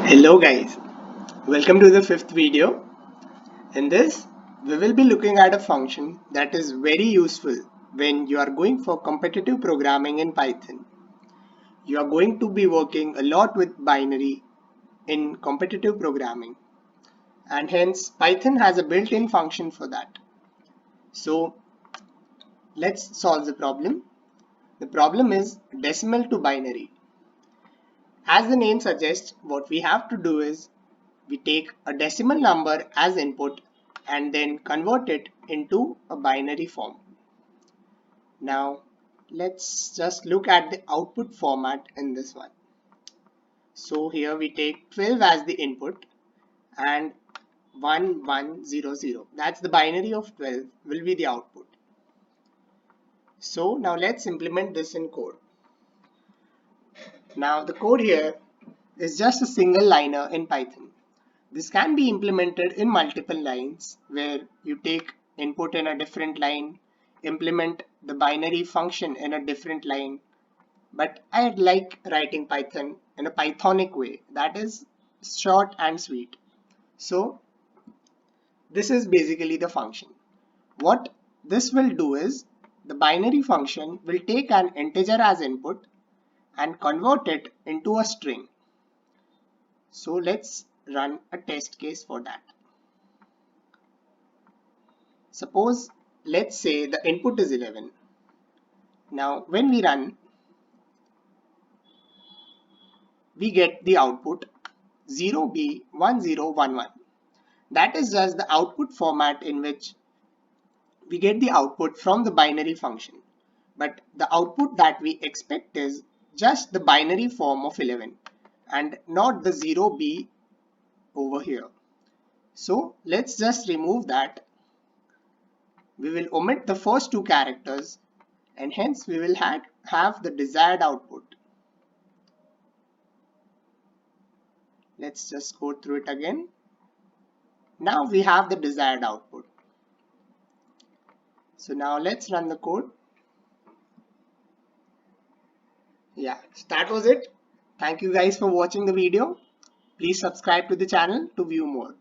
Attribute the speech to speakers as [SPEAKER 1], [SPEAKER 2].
[SPEAKER 1] Hello guys, welcome to the fifth video. In this, we will be looking at a function that is very useful when you are going for competitive programming in Python. You are going to be working a lot with binary in competitive programming, and hence Python has a built-in function for that. So let's solve the problem. The problem is decimal to binary. As the name suggests, what we have to do is we take a decimal number as input and then convert it into a binary form. Now let's just look at the output format in this one. So here we take 12 as the input and 1100. That's the binary of 12 will be the output. So now let's implement this in code. Now the code here is just a single liner in Python. This can be implemented in multiple lines where you take input in a different line, implement the binary function in a different line. But I like writing Python in a Pythonic way, that is short and sweet. So this is basically the function. What this will do is the binary function will take an integer as input and convert it into a string. So let's run a test case for that. Suppose let's say the input is 11. Now when we run, we get the output 0B1011. That is just the output format in which we get the output from the binary function. But the output that we expect is just the binary form of 11 and not the 0B over here. So let's just remove that. We will omit the first two characters and hence we will have the desired output. Let's just go through it again. Now we have the desired output. So now let's run the code. Yeah, so that was it. Thank you guys for watching the video. Please subscribe to the channel to view more.